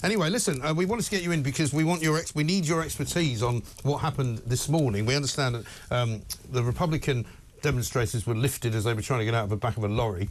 Anyway, listen, we wanted to get you in because we need your expertise on what happened this morning. We understand that the Republican demonstrators were lifted as they were trying to get out of the back of a lorry.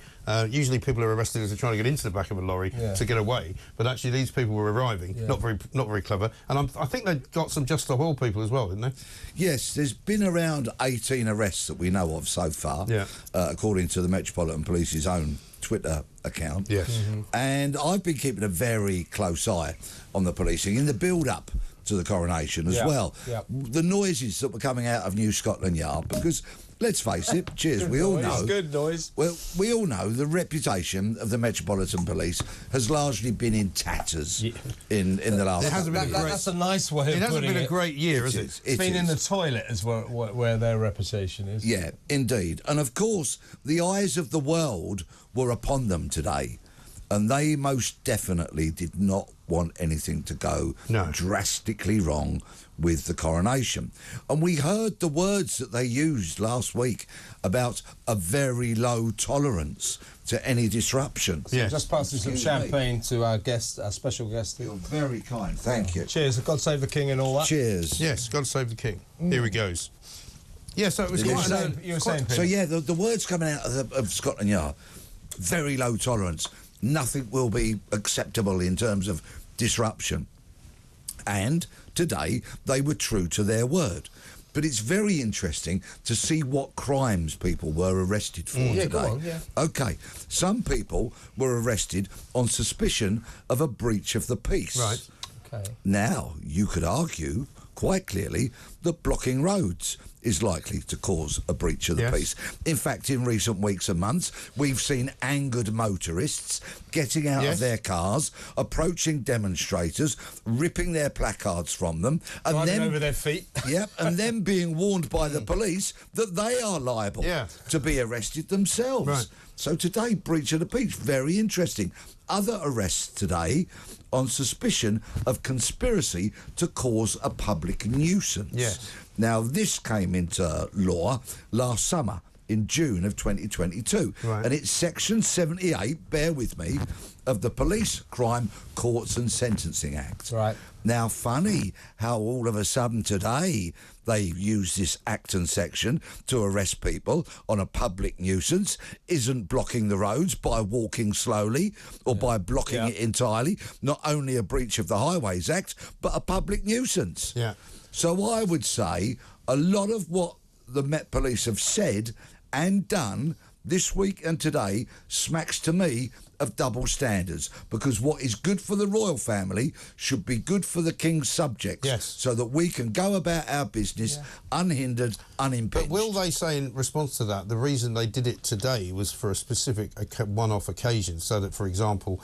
Usually people are arrested as they're trying to get into the back of a lorry to get away, but actually these people were arriving. Not very clever. And I think they got some Just Stop Oil people as well, didn't they? Yes, there's been around 18 arrests that we know of so far, according to the Metropolitan Police's own Twitter account. Yes. And I've been keeping a very close eye on the policing in the build-up to the coronation as well. The noises that were coming out of New Scotland Yard, because let's face it, cheers, we all know. Good noise. Well, we all know the reputation of the Metropolitan Police has largely been in tatters in the last. That's a nice way of putting it. It hasn't been a great year, has it? It's been in the toilet is where their reputation is. Yeah, indeed. And of course, the eyes of the world were upon them today. And they most definitely did not want anything to go drastically wrong with the coronation. And we heard the words that they used last week about a very low tolerance to any disruption. Yeah. Just passing some champagne to our guest, our special guest. You're very kind. Thank you. Cheers. God save the king and all that. Cheers. Yes, God save the king. Here he goes. Yeah, so it was you were saying, so yeah, the words coming out of Scotland Yard, very low tolerance. Nothing will be acceptable in terms of disruption. And today they were true to their word. But it's very interesting to see what crimes people were arrested for today. Go on, OK, some people were arrested on suspicion of a breach of the peace. Right. Okay. Now, you could argue quite clearly that blocking roads is likely to cause a breach of the peace. In fact, in recent weeks and months, we've seen angered motorists getting out of their cars, approaching demonstrators, ripping their placards from them, and then over their feet. And then being warned by the police that they are liable to be arrested themselves. Right. So today, breach of the peace, very interesting. Other arrests today on suspicion of conspiracy to cause a public nuisance. Yes. Now, this came into law last summer in June of 2022. Right. And it's Section 78, bear with me, of the Police, Crime, Courts and Sentencing Act. Right. Now, funny how all of a sudden today they use this act and section to arrest people on a public nuisance isn't blocking the roads by walking slowly or by blocking it entirely. Not only a breach of the Highways Act, but a public nuisance. Yeah. So I would say a lot of what the Met Police have said and done this week and today smacks to me of double standards, because what is good for the royal family should be good for the king's subjects, so that we can go about our business unhindered, unimpeded. But will they say in response to that, the reason they did it today was for a specific one-off occasion, so that, for example,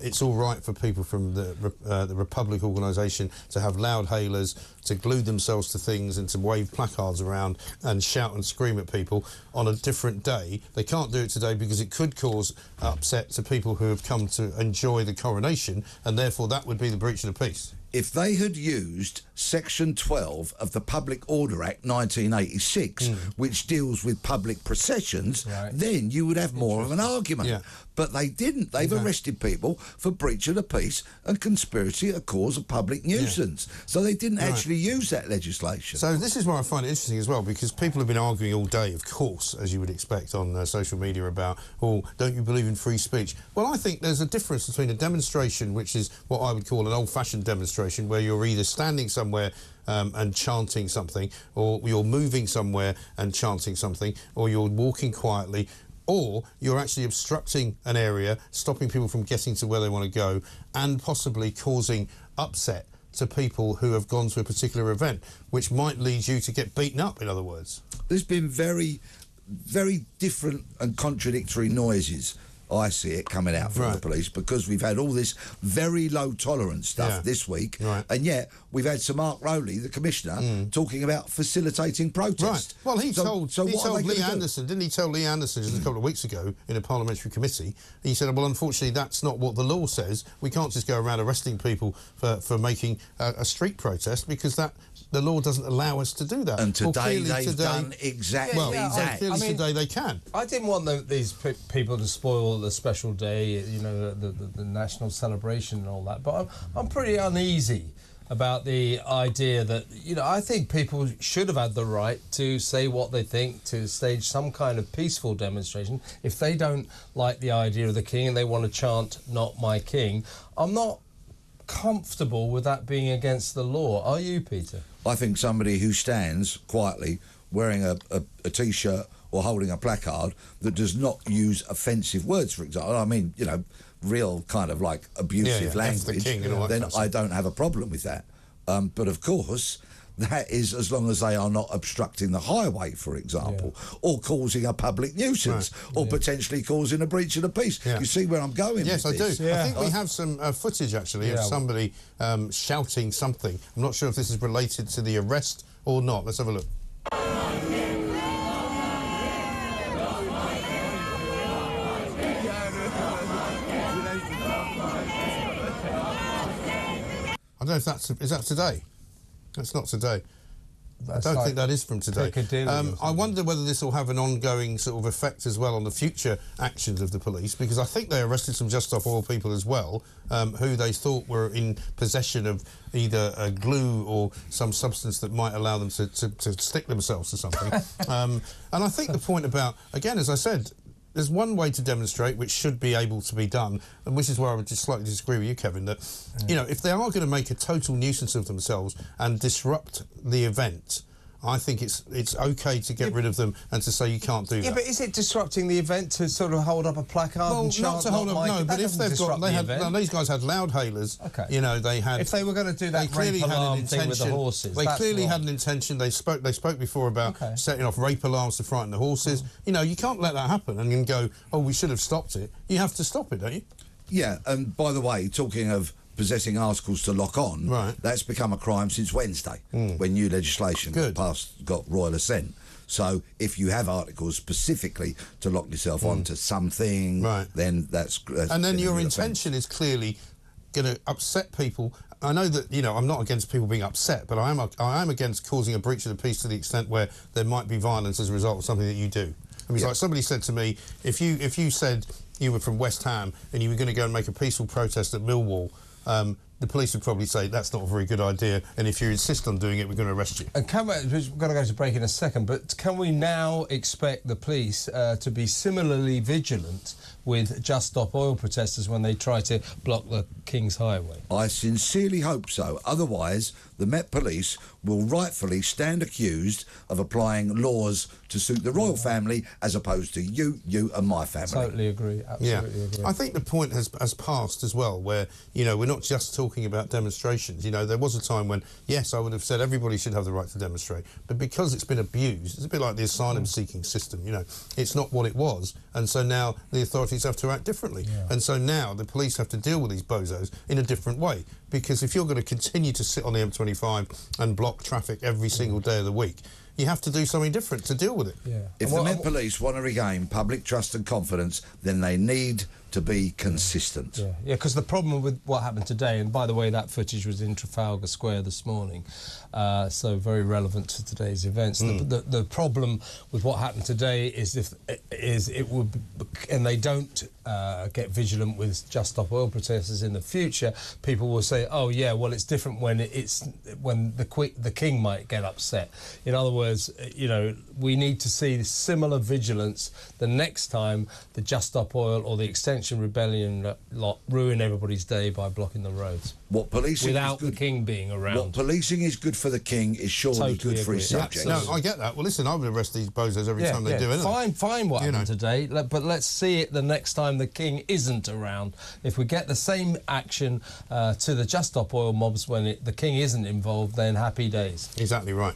it's all right for people from the Republic organisation to have loud hailers, to glue themselves to things and to wave placards around and shout and scream at people on a different day. They can't do it today because it could cause upset to people who have come to enjoy the coronation, and therefore that would be the breach of the peace. If they had used Section 12 of the Public Order Act 1986, which deals with public processions, then you would have more of an argument. But they didn't. They've arrested people for breach of the peace and conspiracy to cause a public nuisance. So they didn't actually use that legislation. So this is where I find it interesting as well, because people have been arguing all day, of course, as you would expect on social media about, oh, don't you believe in free speech? Well, I think there's a difference between a demonstration, which is what I would call an old-fashioned demonstration, where you're either standing somewhere and chanting something, or you're moving somewhere and chanting something, or you're walking quietly, or you're actually obstructing an area, stopping people from getting to where they want to go, and possibly causing upset to people who have gone to a particular event, which might lead you to get beaten up, in other words. There's been very, very different and contradictory noises, I see it, coming out from the police, because we've had all this very low tolerance stuff this week, and yet we've had Sir Mark Rowley, the Commissioner, talking about facilitating protest. Well, he told Lee Anderson, didn't he tell Lee Anderson just a couple of weeks ago in a parliamentary committee, he said, well, unfortunately, that's not what the law says. We can't just go around arresting people for making a street protest, because the law doesn't allow us to do that. And today they've done exactly that. Clearly today they can. I didn't want these people to spoil call it a special day, you know, the national celebration and all that. But I'm pretty uneasy about the idea that, you know, I think people should have had the right to say what they think, to stage some kind of peaceful demonstration. If they don't like the idea of the king and they want to chant "Not my king," I'm not comfortable with that being against the law. Are you, Peter? I think somebody who stands quietly wearing a T-shirt or holding a placard that does not use offensive words, for example, I mean, you know, real kind of like abusive language, then I don't have a problem with that. But of course, that is as long as they are not obstructing the highway, for example, or causing a public nuisance, or potentially causing a breach of the peace. You see where I'm going? Yes, with this? I do. I think we have some footage actually of somebody shouting something. I'm not sure if this is related to the arrest or not. Let's have a look. I don't know if that's... Is that today? That's not today. I don't think that is from today. I wonder whether this will have an ongoing sort of effect as well on the future actions of the police, because I think they arrested some Just Stop Oil people as well, who they thought were in possession of either a glue or some substance that might allow them to stick themselves to something. And I think the point about, again, as I said, there's one way to demonstrate which should be able to be done, and which is where I would just slightly disagree with you, Kevin, that, you know, if they are going to make a total nuisance of themselves and disrupt the event, I think it's okay to get rid of them and to say you can't do that. Yeah, but is it disrupting the event to sort of hold up a placard and chant? Not to hold up, no, but if they've got... these guys had loud hailers, you know, they had... If they were going to do that rape alarm thing with the horses, they clearly had an intention. They spoke before about setting off rape alarms to frighten the horses. You know, you can't let that happen and then go, oh, we should have stopped it. You have to stop it, don't you? Yeah, and by the way, talking of possessing articles to lock on, that's become a crime since Wednesday, when new legislation got royal assent. So if you have articles specifically to lock yourself onto something, then that's and then your intention is clearly going to upset people. I know that, you know, I'm not against people being upset, but I am against causing a breach of the peace to the extent where there might be violence as a result of something that you do. I mean, it's like somebody said to me, if you said you were from West Ham and you were going to go and make a peaceful protest at Millwall, the police would probably say that's not a very good idea, and if you insist on doing it, we're going to arrest you. And we've got to go to break in a second, but can we now expect the police to be similarly vigilant with Just Stop Oil protesters when they try to block the King's Highway? I sincerely hope so. Otherwise, the Met Police will rightfully stand accused of applying laws to suit the royal family as opposed to you and my family. Totally agree. Absolutely agree. I think the point has passed as well, where, you know, we're not just talking about demonstrations. You know, there was a time when, yes, I would have said everybody should have the right to demonstrate, but because it's been abused, it's a bit like the asylum-seeking system, you know, it's not what it was, and so now the authorities have to act differently. And so now the police have to deal with these bozos in a different way, because if you're going to continue to sit on the M25 and block traffic every single day of the week, you have to do something different to deal with it. If the Met Police want to regain public trust and confidence, then they need to be consistent. Because the problem with what happened today, and by the way, that footage was in Trafalgar Square this morning, so very relevant to today's events. The problem with what happened today is it would, and they don't get vigilant with Just Stop Oil protesters in the future, people will say, oh yeah, well it's different when the King might get upset. In other words, you know, we need to see similar vigilance the next time the Just Stop Oil or the Extension Rebellion lot ruin everybody's day by blocking the roads. What policing without is good, the King being around. What policing is good for the King is surely good for his subjects. No, I get that. Well, listen, I would arrest these bozos every time they do anything. Fine what happened today, but let's see it the next time the King isn't around. If we get the same action to the Just Stop Oil mobs when the King isn't involved, then happy days. Exactly right.